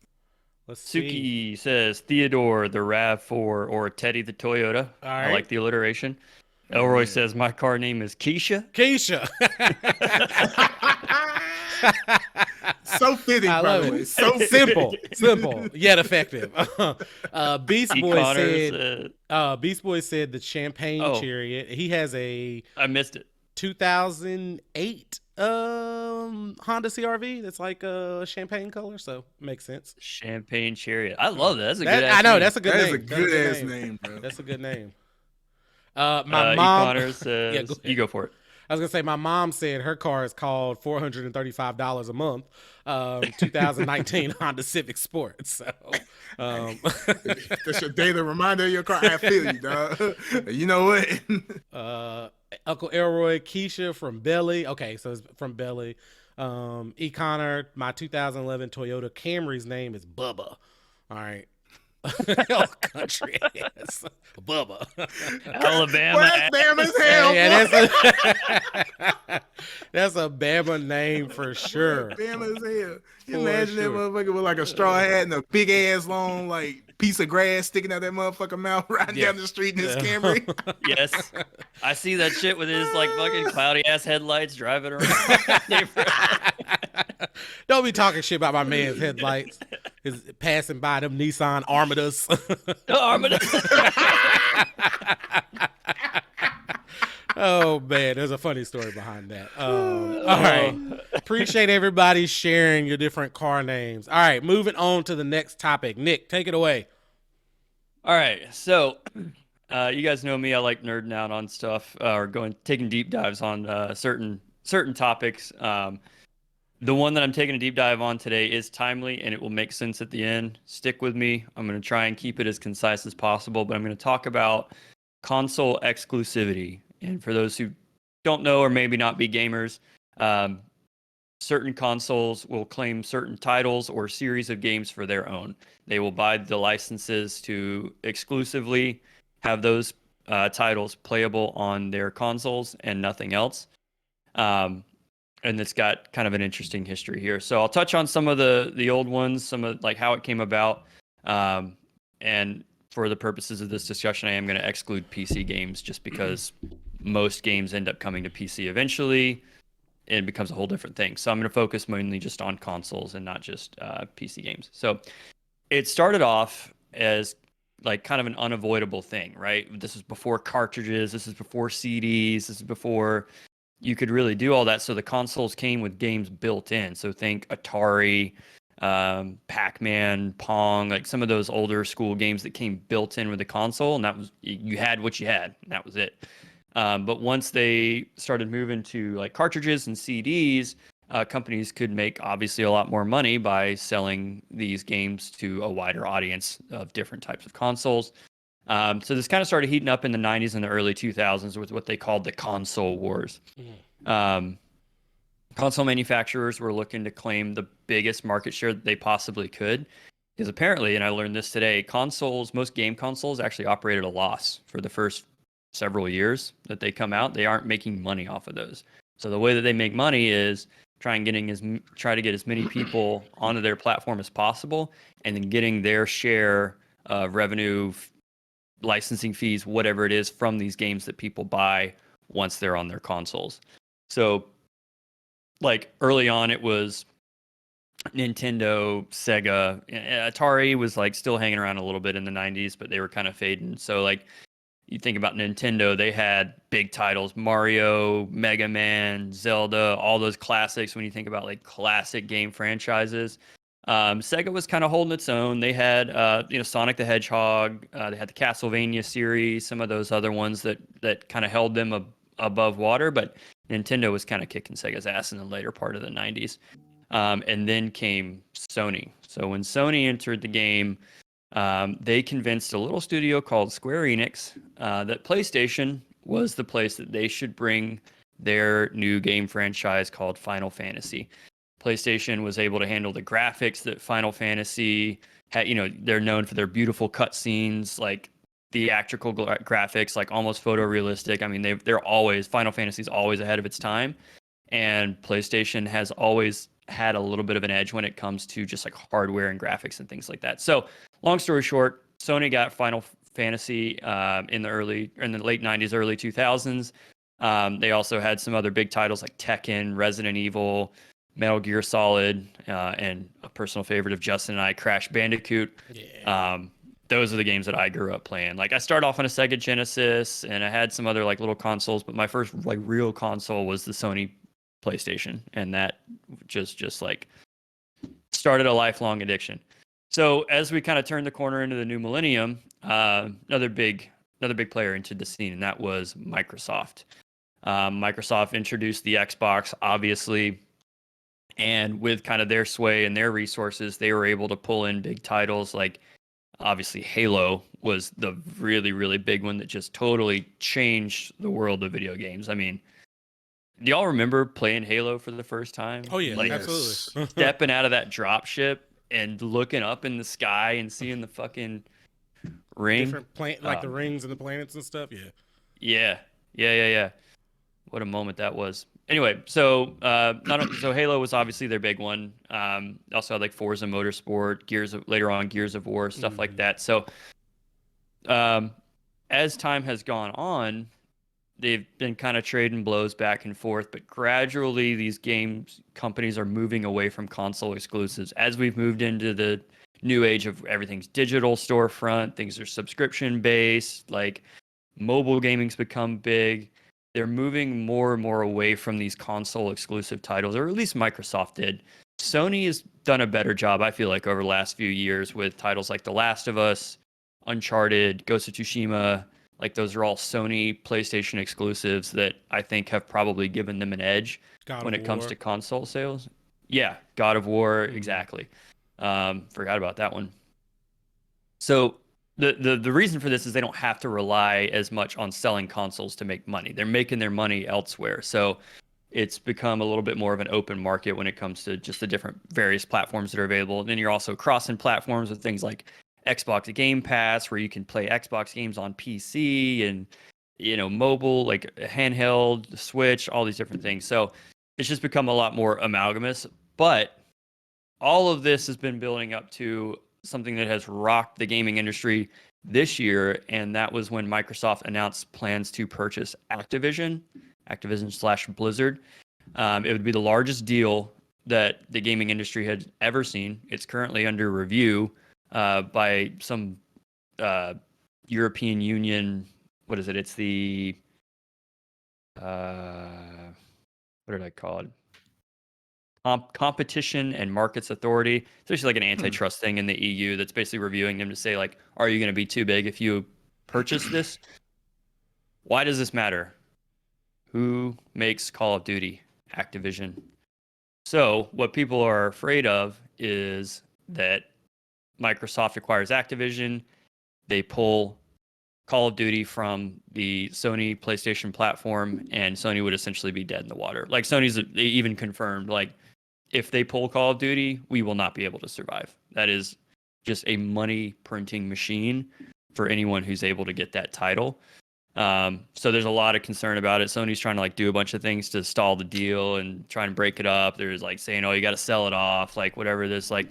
Let's see. Suki says Theodore the RAV4 or Teddy the Toyota. All I right. like the alliteration. Elroy says my car name is Keisha. Keisha. So fitting, I by love the way. it. So Simple, yet effective. Beast E. Boy Connors, said. Beast Boy said the Champagne Oh. Chariot. He has a I missed it. 2008 Honda CRV that's like a champagne color, so makes sense. Champagne Chariot. I love that. That's a That- good. I know name. that's a good That name. is a That's good ass name, bro. That's a good name. My mom. Connor Yeah, says, go you ahead. go for it. I was gonna say my mom said her car is called $435 a month. 2019 Honda Civic Sport. So, um, That's your daily reminder of your car. I feel you, dog. You know what? uh, Uncle Elroy, Keisha from Belly. Okay, so it's from Belly. E Connor, my 2011 Toyota Camry's name is Bubba. All right. Country ass. Bubba. Alabama. Well, that's damn as hell. Yeah, boy. that's a Bama name for sure. Damn as hell. You For imagine that sure. motherfucker with like a straw hat and a big ass long like piece of grass sticking out that motherfucker mouth riding Yeah. down the street in his Camry. Yes. I see that shit with his like fucking cloudy ass headlights driving around. Don't be talking shit about my man's headlights. Is passing by them Nissan Armadas. Oh man, there's a funny story behind that. All right, appreciate everybody sharing your different car names. All right, moving on to the next topic. Nick, take it away. All right, so you guys know me. I like nerding out on stuff or taking deep dives on certain topics. The one that I'm taking a deep dive on today is timely, and it will make sense at the end. Stick with me. I'm going to try and keep it as concise as possible, but I'm going to talk about console exclusivity. And for those who don't know or maybe not be gamers, certain consoles will claim certain titles or series of games for their own. They will buy the licenses to exclusively have those titles playable on their consoles and nothing else. And it's got kind of an interesting history here. So I'll touch on some of the old ones, some of like how it came about. And for the purposes of this discussion, I am going to exclude PC games just because most games end up coming to PC eventually. It becomes a whole different thing. So I'm going to focus mainly just on consoles and not just PC games. So it started off as like kind of an unavoidable thing, right? This is before cartridges. This is before CDs. This is before you could really do all that. So the consoles came with games built in. So think Atari, Pac-Man, Pong, like some of those older school games that came built in with the console, and that was, you had what you had, and that was it. But once they started moving to like cartridges and CDs, companies could make obviously a lot more money by selling these games to a wider audience of different types of consoles. So this kind of started heating up in the 90s and the early 2000s with what they called the console wars. Console manufacturers were looking to claim the biggest market share that they possibly could. Because apparently, and I learned this today, most game consoles actually operated a loss for the first several years that they come out. They aren't making money off of those. So the way that they make money is try to get as many people onto their platform as possible, and then getting their share of revenue, licensing fees, whatever it is, from these games that people buy once they're on their consoles. So like early on, it was Nintendo, Sega, Atari was like still hanging around a little bit in the 90s, but they were kind of fading. So like you think about Nintendo, they had big titles, Mario, Mega Man, Zelda, all those classics. When you think about like classic game franchises, Sega was kind of holding its own. They had, Sonic the Hedgehog. They had the Castlevania series, some of those other ones that kind of held them above water. But Nintendo was kind of kicking Sega's ass in the later part of the 90s. And then came Sony. So when Sony entered the game, they convinced a little studio called Square Enix that PlayStation was the place that they should bring their new game franchise called Final Fantasy. PlayStation was able to handle the graphics that Final Fantasy had. They're known for their beautiful cutscenes, like theatrical graphics, like almost photorealistic. I mean, Final Fantasy's always ahead of its time, and PlayStation has always had a little bit of an edge when it comes to just like hardware and graphics and things like that. So long story short, Sony got Final Fantasy in the late 90s, early 2000s. They also had some other big titles like Tekken, Resident Evil, Metal Gear Solid, and a personal favorite of Justin and I, Crash Bandicoot. Yeah. Those are the games that I grew up playing. Like I started off on a Sega Genesis, and I had some other like little consoles, but my first like real console was the Sony PlayStation, and that just like started a lifelong addiction. So as we kind of turned the corner into the new millennium, another big big player into the scene, and that was Microsoft. Microsoft introduced the Xbox, obviously, and with kind of their sway and their resources, they were able to pull in big titles like obviously Halo was the really, really big one that just totally changed the world of video games. I mean, do y'all remember playing Halo for the first time? Oh yeah, Like, absolutely. stepping out of that drop ship and looking up in the sky and seeing the fucking ring. Different like the rings and the planets and stuff. Yeah. What a moment that was. Anyway, so so Halo was obviously their big one. Also had like Forza Motorsport, later on Gears of War, stuff like that. So as time has gone on, they've been kind of trading blows back and forth, but gradually these games companies are moving away from console exclusives as we've moved into the new age of everything's digital storefront, things are subscription based, like mobile gaming's become big. They're moving more and more away from these console exclusive titles, or at least Microsoft did. Sony has done a better job, I feel like, over the last few years with titles like The Last of Us, Uncharted, Ghost of Tsushima. Like, those are all Sony PlayStation exclusives that I think have probably given them an edge when it comes to console sales. Yeah, God of War, exactly. Forgot about that one. So the reason for this is they don't have to rely as much on selling consoles to make money. They're making their money elsewhere. So it's become a little bit more of an open market when it comes to just the different various platforms that are available. And then you're also crossing platforms with things like Xbox Game Pass, where you can play Xbox games on PC and, mobile, like handheld, Switch, all these different things. So it's just become a lot more amalgamous. But all of this has been building up to something that has rocked the gaming industry this year, and that was when Microsoft announced plans to purchase Activision/Blizzard. It would be the largest deal that the gaming industry had ever seen. It's currently under review by some European Union. What is it? It's the what did I call it? Competition and Markets Authority. It's basically like an antitrust thing in the EU that's basically reviewing them to say, like, are you going to be too big if you purchase this? Why does this matter? Who makes Call of Duty? Activision. So what people are afraid of is that Microsoft acquires Activision, they pull Call of Duty from the Sony PlayStation platform, and Sony would essentially be dead in the water. Like, they even confirmed, like, if they pull Call of Duty, we will not be able to survive. That is just a money printing machine for anyone who's able to get that title. So there's a lot of concern about it. Sony's trying to like do a bunch of things to stall the deal and try and break it up. There's like saying, oh, you got to sell it off, like whatever this, like,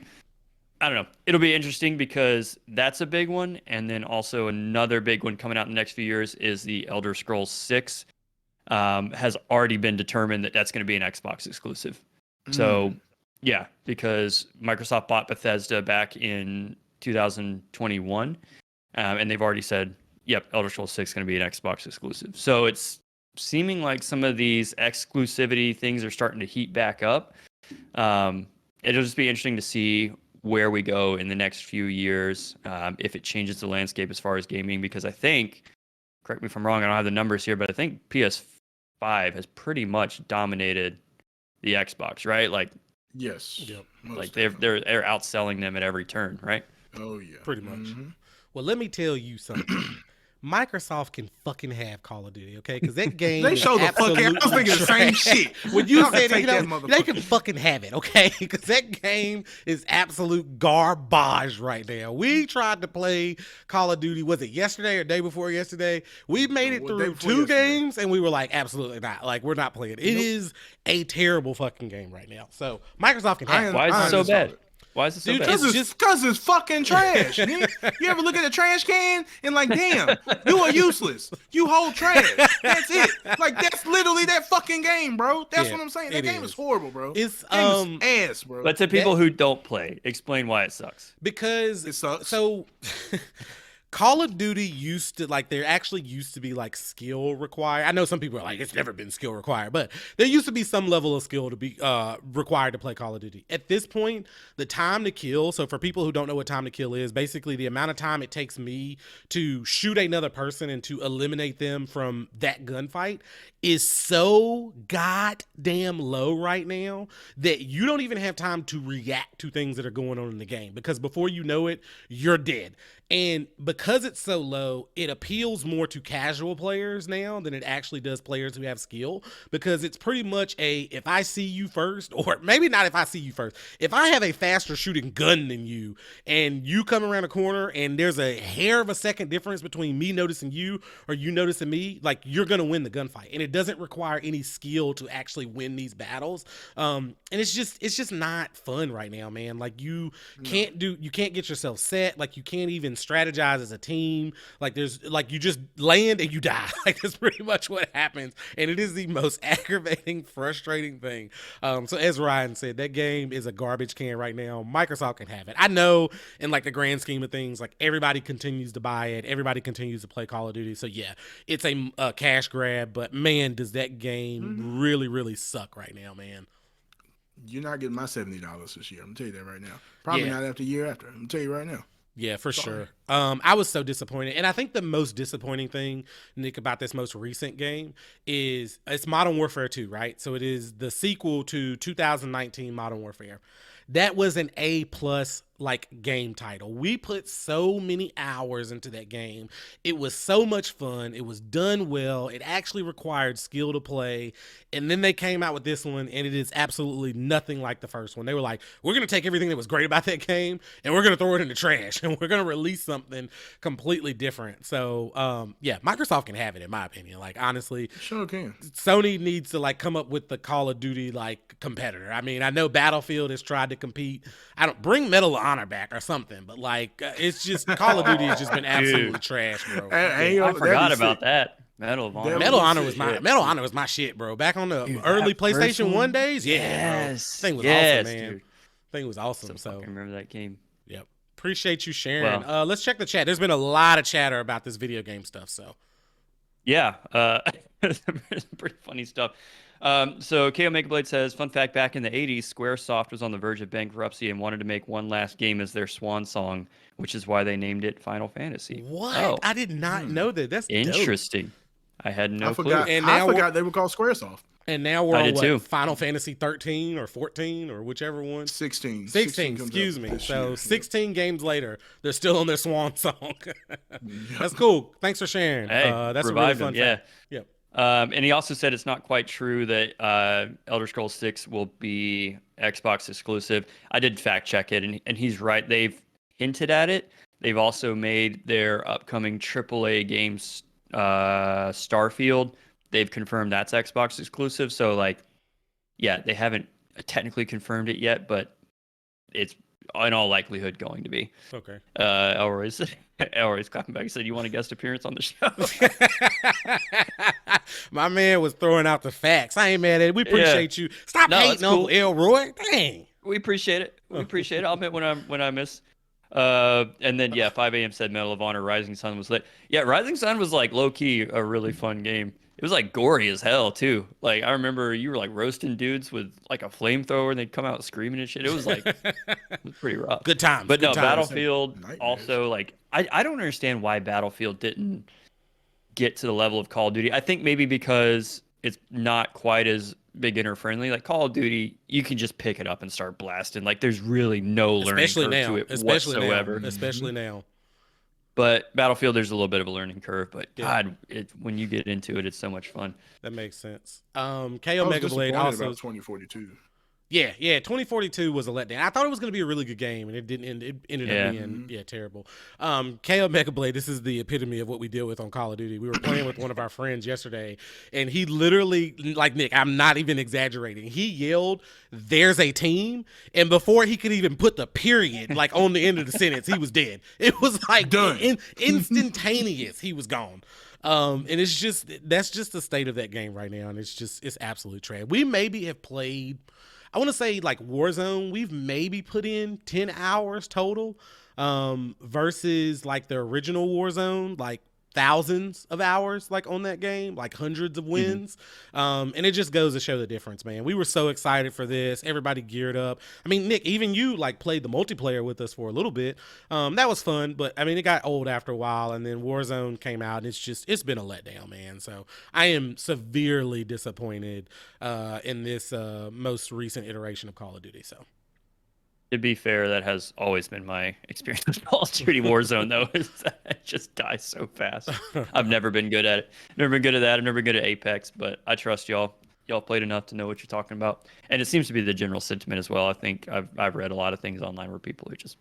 I don't know. It'll be interesting because that's a big one. And then also another big one coming out in the next few years is the Elder Scrolls 6 has already been determined that that's going to be an Xbox exclusive. So, yeah, because Microsoft bought Bethesda back in 2021, and they've already said, yep, Elder Scrolls 6 is going to be an Xbox exclusive. So it's seeming like some of these exclusivity things are starting to heat back up. It'll just be interesting to see where we go in the next few years, if it changes the landscape as far as gaming, because I think, correct me if I'm wrong, I don't have the numbers here, but I think PS5 has pretty much dominated the Xbox, right? Like, yes, yep. Like they're outselling them at every turn, right? Oh yeah, pretty much. Well, let me tell you something. Microsoft can fucking have Call of Duty, okay? Because that game they show the fuck out. I was thinking the same shit. When you said it, they can fucking have it, okay? Because that game is absolute garbage right now. We tried to play Call of Duty, was it yesterday or day before yesterday? We made it through 2 games, and we were like, absolutely not. Like, we're not playing it. It is a terrible fucking game right now. So Microsoft can have it. Why is it so bad? Why is it so bad? Because it's fucking trash. You ever look at a trash can and like, damn, you are useless. You hold trash. That's it. Like, that's literally that fucking game, bro. That's what I'm saying. That game is horrible, bro. It's ass, bro. But to people who don't play, explain why it sucks. Because it sucks. So Call of Duty used to, like, there actually used to be like skill required. I know some people are like, it's never been skill required, but there used to be some level of skill to be required to play Call of Duty. At this point, the time to kill, so for people who don't know what time to kill is, basically the amount of time it takes me to shoot another person and to eliminate them from that gunfight is so goddamn low right now that you don't even have time to react to things that are going on in the game, because before you know it, you're dead. And because it's so low, it appeals more to casual players now than it actually does players who have skill, because it's pretty much if I see you first, or maybe not if I see you first, if I have a faster shooting gun than you and you come around a corner and there's a hair of a second difference between me noticing you or you noticing me, like, you're going to win the gunfight. And it doesn't require any skill to actually win these battles. And it's just not fun right now, man. Like, you can't get yourself set. Like, you can't even strategize as a team. Like, you just land and you die. Like, that's pretty much what happens. And it is the most aggravating, frustrating thing. So as Ryan said, that game is a garbage can right now. Microsoft can have it. I know in like the grand scheme of things, like, everybody continues to buy it. Everybody continues to play Call of Duty. So yeah, it's a cash grab, but man, does that game really, really suck right now, man. You're not getting my $70 this year. I'm gonna tell you that right now. Probably not after year after. I'm gonna tell you right now. Yeah, for sure. I was so disappointed. And I think the most disappointing thing, Nick, about this most recent game is it's Modern Warfare 2, right? So it is the sequel to 2019 Modern Warfare. That was an A+ like game title. We put so many hours into that game. It was so much fun. It was done well. It actually required skill to play. And then they came out with this one, and it is absolutely nothing like the first one. They were like, we're going to take everything that was great about that game and we're going to throw it in the trash and we're going to release something completely different. So yeah, Microsoft can have it, in my opinion. Like, honestly, sure can. Sony needs to like come up with the Call of Duty like competitor. I mean, I know Battlefield has tried to compete. I don't bring Medal of Honor back or something, but like, it's just Call of Duty has just been absolutely trash, bro. I forgot about that. Medal of Honor. Medal of Honor was my shit, bro. Back on the early PlayStation 1 days, yes, bro. Thing was awesome, man. Dude. Thing was awesome. So I remember that game. Yep. Appreciate you sharing. Well, let's check the chat. There's been a lot of chatter about this video game stuff. So yeah, pretty funny stuff. So KO Megablade says, fun fact, back in the 80s, Squaresoft was on the verge of bankruptcy and wanted to make one last game as their swan song, which is why they named it Final Fantasy. What? Oh, I did not know that. That's interesting. Dope. I had no clue. Forgot. And I now forgot they were called Squaresoft. And now we're I on did what, too. Final Fantasy 13 or 14 or whichever one. 16. 16, comes excuse out me. this So year. 16 games later, they're still on their swan song. That's cool. Thanks for sharing. Hey, that's a really revived fun them, yeah. fact. Yep. And he also said it's not quite true that Elder Scrolls 6 will be Xbox exclusive. I did fact check it, and he's right. They've hinted at it. They've also made their upcoming AAA games, Starfield. They've confirmed that's Xbox exclusive. So, like, yeah, they haven't technically confirmed it yet, but it's in all likelihood going to be. Okay. Elroy's clapping back. He said, "You want a guest appearance on the show?" My man was throwing out the facts. I ain't mad at it. We appreciate you. Stop hating on Elroy. Dang. We appreciate it. We appreciate it. I'll admit when I miss. And then 5 a.m. said Medal of Honor Rising Sun was lit. Yeah, Rising Sun was like low key a really fun game. It was like gory as hell too. Like, I remember you were like roasting dudes with like a flamethrower and they'd come out screaming and shit. It was like it was pretty rough. Good times. But good no, times. Battlefield also, like, I don't understand why Battlefield didn't get to the level of Call of Duty. I think maybe because it's not quite as beginner friendly. Like Call of Duty, you can just pick it up and start blasting. Like, there's really no learning curve to it whatsoever. Especially now. But Battlefield, there's a little bit of a learning curve. But Yeah. God, when you get into it, it's so much fun. That makes sense. KO I was Megablade disappointed also. about 2042. Yeah, 2042 was a letdown. I thought it was going to be a really good game, and it didn't end. It ended up being terrible. KO Megablade, this is the epitome of what we deal with on Call of Duty. We were playing with one of our friends yesterday, and he literally, like Nick, I'm not even exaggerating. He yelled, "There's a team," and before he could even put the period like on the end of the sentence, he was dead. It was like Done. Instantaneous. He was gone. And that's just the state of that game right now, and it's absolute trash. We maybe have played, I want to say, like Warzone, we've maybe put in 10 hours total. versus like the original Warzone, like thousands of hours like on that game, like hundreds of wins. And it just goes to show the difference, man. We were so excited for this. Everybody geared up. I mean, Nick, even you like played the multiplayer with us for a little bit. That was fun, but I mean, it got old after a while, and then Warzone came out, and it's been a letdown, man. So I am severely disappointed in this most recent iteration of Call of Duty. So To be fair, that has always been my experience with Call of Duty Warzone, though. Is that it just dies so fast. I've never been good at it. Never been good at that. I've never been good at Apex, but I trust y'all. Y'all played enough to know what you're talking about, and it seems to be the general sentiment as well. I think I've read a lot of things online where people just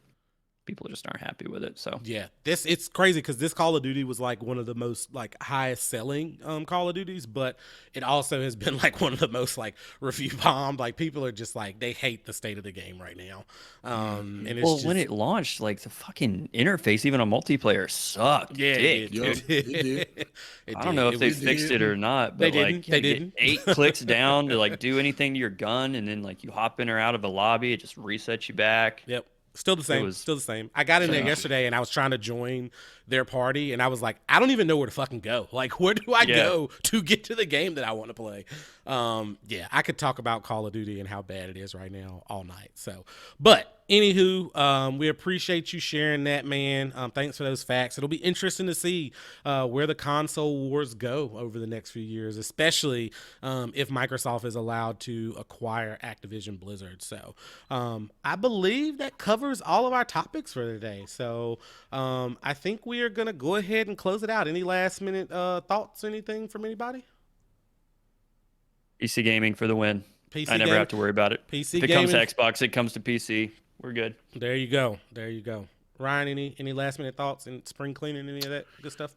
aren't happy with it. So yeah, it's crazy because this Call of Duty was like one of the most like highest selling Call of Duties, but it also has been like one of the most like review bombed. Like people are just like they hate the state of the game right now. And it's well, when it launched, like the fucking interface, even on multiplayer, sucked. Yeah, dick, it did. I don't know if they fixed it or not, but They like didn't. They you get didn't. 8 clicks down to like do anything to your gun, and then like you hop in or out of a lobby, it just resets you back. Yep. Still the same. Still the same. I got in there yesterday and I was trying to join their party and I was like, I don't even know where to fucking go. Like, where do I go to get to the game that I want to play? Yeah, I could talk about Call of Duty and how bad it is right now all night. So, but anywho, we appreciate you sharing that, man. Thanks for those facts. It'll be interesting to see where the console wars go over the next few years, especially if Microsoft is allowed to acquire Activision Blizzard. So I believe that covers all of our topics for today. So I think we are going to go ahead and close it out. Any last minute thoughts, anything from anybody? PC gaming for the win. PC I never gaming. have to worry about it. PC if it gaming. comes to Xbox, it comes to PC. We're good. There you go. There you go. Ryan, any last minute thoughts and spring cleaning, any of that good stuff?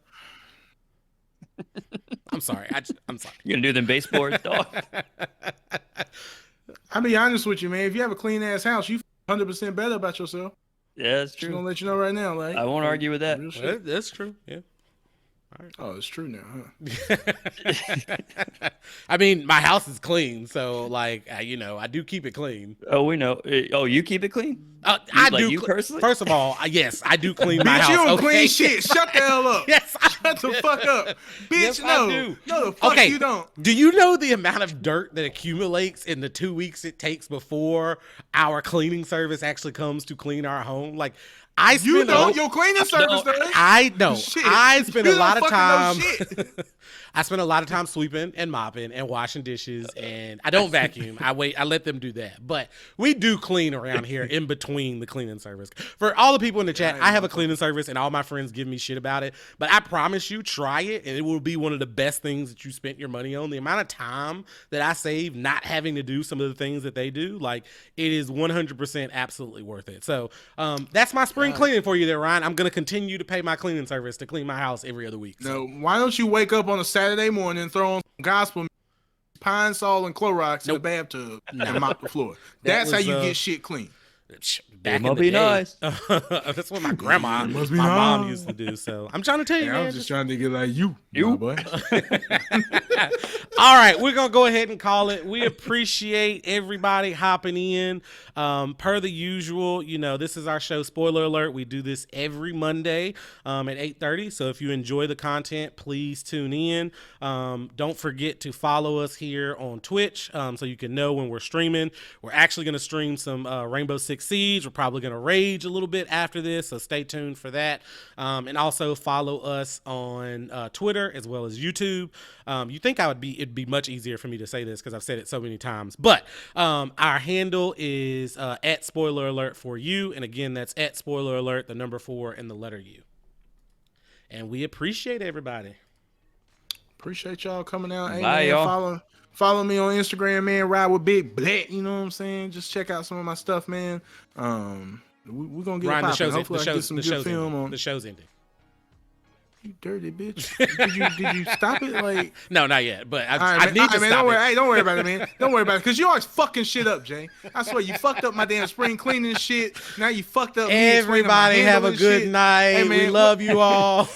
I'm sorry. I'm sorry. You gonna do them baseboards, dog? I'll be honest with you, man. If you have a clean ass house, you 100% better about yourself. Yeah, that's Just true. gonna let you know right now, like I won't argue with that. real shit. Well, that's true. Yeah. Oh, it's true now, huh? I mean, my house is clean, so like, I do keep it clean. Oh, we know. Oh, you keep it clean? I like do. you personally? First of all, yes, I do clean my Bitch, house. you don't okay? clean shit. Shut the hell up. Yes, I Shut the fuck up. Bitch, Yes, I no. do. No, the fuck Okay. you don't. Do you know the amount of dirt that accumulates in the 2 weeks it takes before our cleaning service actually comes to clean our home? Like, I spend You don't. Your cleaning service does. I know. Shit. I spend You a don't lot of fucking know time. shit. I spend a lot of time sweeping and mopping and washing dishes, and I don't vacuum. I let them do that. But we do clean around here in between the cleaning service. For all the people in the chat, I have a cleaning service, and all my friends give me shit about it. But I promise you, try it, and it will be one of the best things that you spent your money on. The amount of time that I save not having to do some of the things that they do, like, it is 100% absolutely worth it. So that's my spring cleaning for you there, Ryan. I'm going to continue to pay my cleaning service to clean my house every other week. So. No, why don't you wake up on a Saturday morning and throw on some gospel, Pine Sol, and Clorox in the bathtub and mop the floor? That's how you get shit clean. Back must in the be day. nice. That's what my grandma, It my must be mom nice. used to do. So I'm trying to tell you, Yeah, man. I'm just trying to get like you boy. All right, we're gonna go ahead and call it. We appreciate everybody hopping in. Per the usual, this is our show. Spoiler alert: we do this every Monday at 8:30. So if you enjoy the content, please tune in. Don't forget to follow us here on Twitch, so you can know when we're streaming. We're actually gonna stream some Rainbow Six Siege. We're probably gonna rage a little bit after this, so stay tuned for that. And also follow us on Twitter as well as YouTube. You think it'd be much easier for me to say this because I've said it so many times, but our handle is at Spoiler Alert for you, and again, that's at Spoiler Alert, the number 4 and the letter U. And we appreciate everybody. Appreciate y'all coming out. Hey, Bye, man, y'all. Follow me on Instagram, man. Ride with Big Black. You know what I'm saying? Just check out some of my stuff, man. We're gonna get Ryan, it the popping. show's Hopefully, I get some good film ending. on. The show's ending. You dirty bitch. Did you stop it? Like, No, not yet. But all I right, need to man, stop don't worry. it. Hey, don't worry about it, man. Don't worry about it, cause you always fucking shit up, Jay. I swear, you fucked up my damn spring cleaning shit. Now you fucked up. me explaining my Everybody handle have a and good shit. night. Hey, man, we love you all.